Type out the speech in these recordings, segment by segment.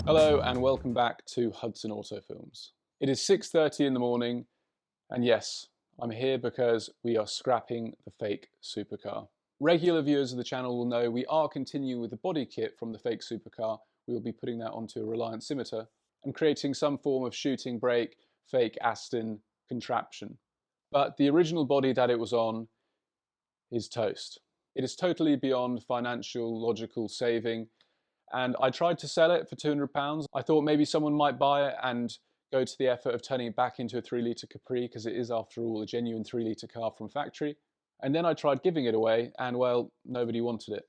Hello and welcome back to Hudson Auto Films. It is 6:30 in the morning, and yes, I'm here because we are scrapping the fake supercar. Regular viewers of the channel will know we are continuing with the body kit from the fake supercar. We will be putting that onto a Reliant Scimitar and creating some form of shooting brake fake Aston contraption. But the original body that it was on is toast. It is totally beyond financial, logical saving. And I tried to sell it for £200. I thought maybe someone might buy it and go to the effort of turning it back into a 3-litre Capri, because it is, after all, a genuine 3-litre car from factory. And then I tried giving it away, and well, nobody wanted it.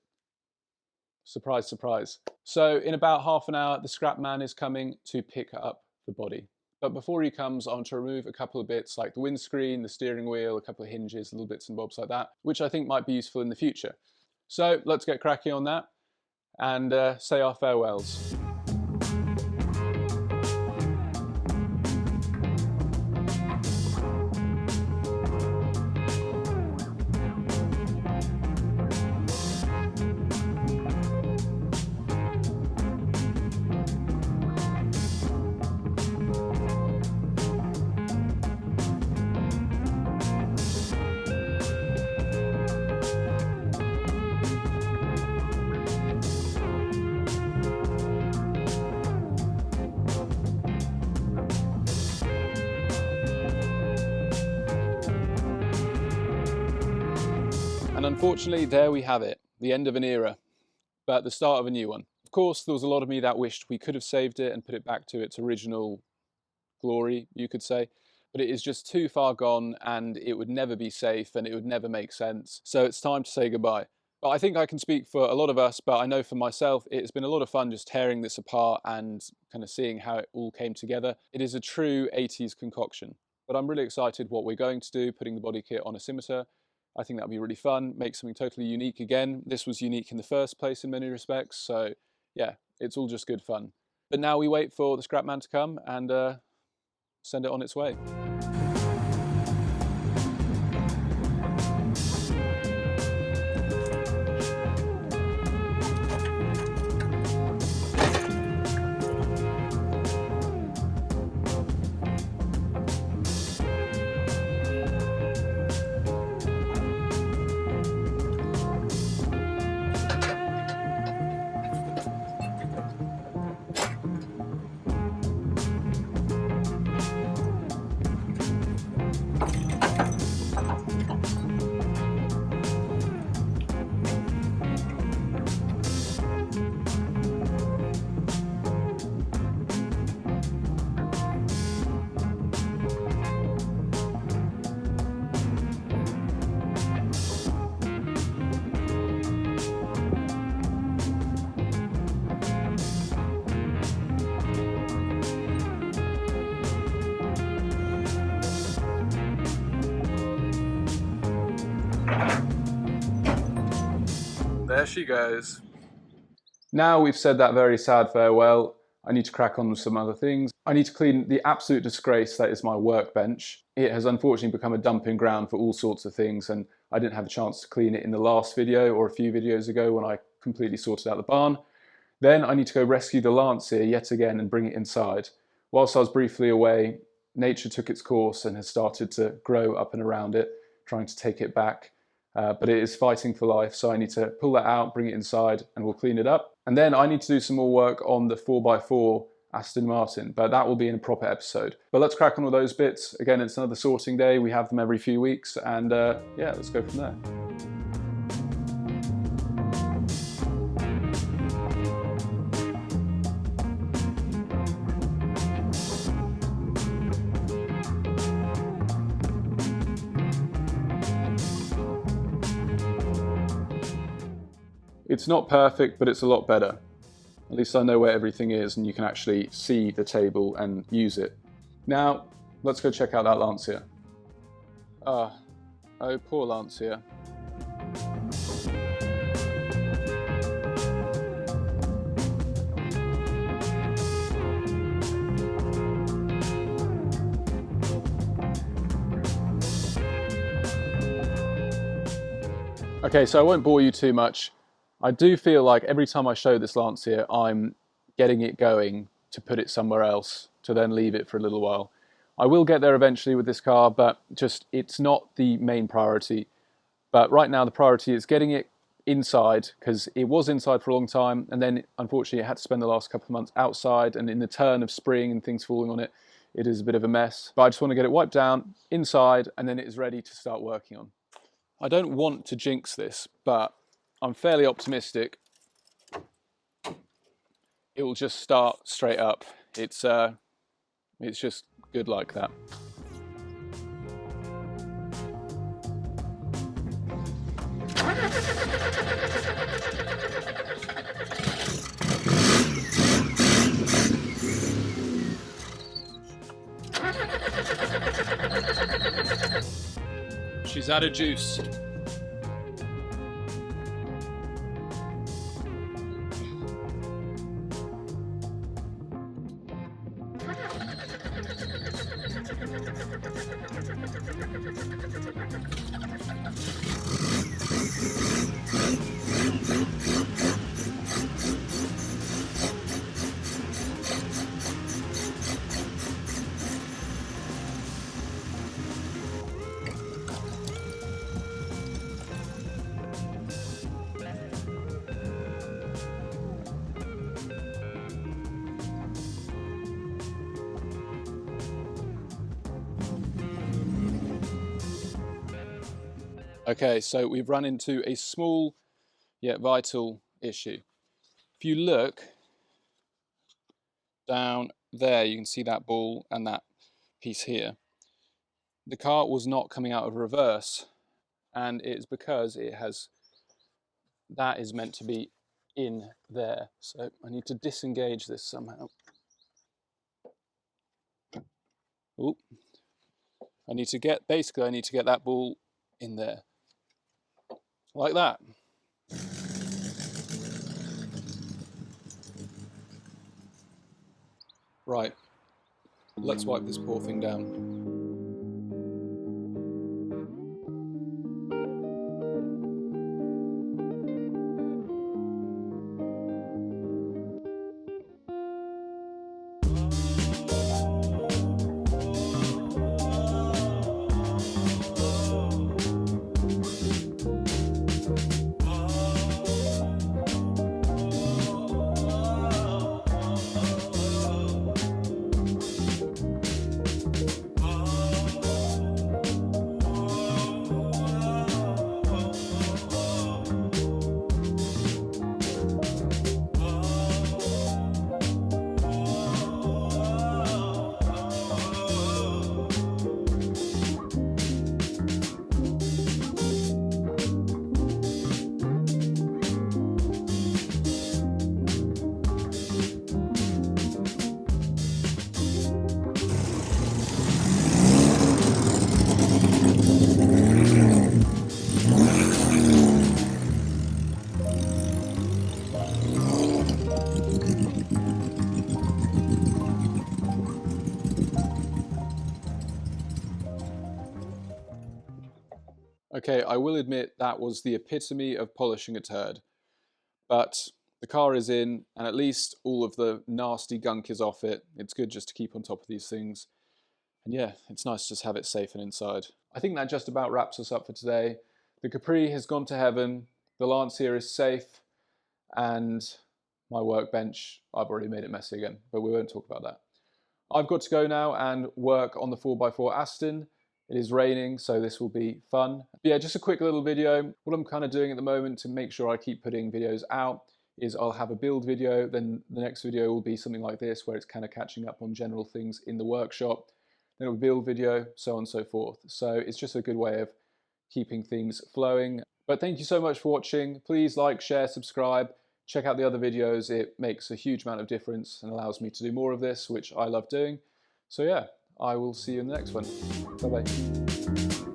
Surprise, surprise. So in about half an hour, the scrap man is coming to pick up the body. But before he comes, I want to remove a couple of bits like the windscreen, the steering wheel, a couple of hinges, little bits and bobs like that, which I think might be useful in the future. So let's get cracking on that and say our farewells. And unfortunately, there we have it, the end of an era, but the start of a new one. Of course, there was a lot of me that wished we could have saved it and put it back to its original glory, you could say, but it is just too far gone and it would never be safe and it would never make sense. So it's time to say goodbye. But I think I can speak for a lot of us, but I know for myself, it's been a lot of fun just tearing this apart and kind of seeing how it all came together. It is a true 80s concoction, but I'm really excited what we're going to do, putting the body kit on a Scimitar. I think that'll be really fun, make something totally unique again. This was unique in the first place in many respects, so yeah, it's all just good fun. But now we wait for the scrap man to come and send it on its way. There she goes. Now we've said that very sad farewell, I need to crack on with some other things. I need to clean the absolute disgrace that is my workbench. It has unfortunately become a dumping ground for all sorts of things, and I didn't have a chance to clean it in the last video or a few videos ago when I completely sorted out the barn. Then I need to go rescue the Lancia yet again and bring it inside. Whilst I was briefly away, nature took its course and has started to grow up and around it, trying to take it back. But it is fighting for life, so I need to pull that out, bring it inside, and we'll clean it up. And then I need to do some more work on the 4x4 Aston Martin, but that will be in a proper episode. But let's crack on with those bits. Again, it's another sorting day. We have them every few weeks, and yeah, let's go from there. It's not perfect, but it's a lot better. At least I know where everything is and you can actually see the table and use it. Now, let's go check out that Lancia. Oh, poor Lancia. Okay, so I won't bore you too much. I do feel like every time I show this Lancia, I'm getting it going to put it somewhere else, to then leave it for a little while. I will get there eventually with this car, but just it's not the main priority. But right now the priority is getting it inside, because it was inside for a long time, and then unfortunately I had to spend the last couple of months outside, and in the turn of spring and things falling on it, it is a bit of a mess. But I just want to get it wiped down, inside, and then it is ready to start working on. I don't want to jinx this, but I'm fairly optimistic it will just start straight up. It's just good like that. She's out of juice. Okay, so we've run into a small yet vital issue. If you look down there, you can see that ball and that piece here. The car was not coming out of reverse, and it's because it has, that is meant to be in there. So I need to disengage this somehow. Ooh. I need to get that ball in there. Like that. Right, let's wipe this poor thing down. Okay, I will admit that was the epitome of polishing a turd, but the car is in, and at least all of the nasty gunk is off it. It's good just to keep on top of these things. And yeah, it's nice to just have it safe and inside. I think that just about wraps us up for today. The Capri has gone to heaven, the Lancia is safe, and my workbench, I've already made it messy again, but we won't talk about that. I've got to go now and work on the 4x4 Aston. It is raining, so this will be fun. But yeah, just a quick little video. What I'm kind of doing at the moment to make sure I keep putting videos out is I'll have a build video, then the next video will be something like this, where it's kind of catching up on general things in the workshop. Then it'll be a build video, so on and so forth. So it's just a good way of keeping things flowing. But thank you so much for watching. Please like, share, subscribe. Check out the other videos. It makes a huge amount of difference and allows me to do more of this, which I love doing. So yeah, I will see you in the next one. Bye-bye.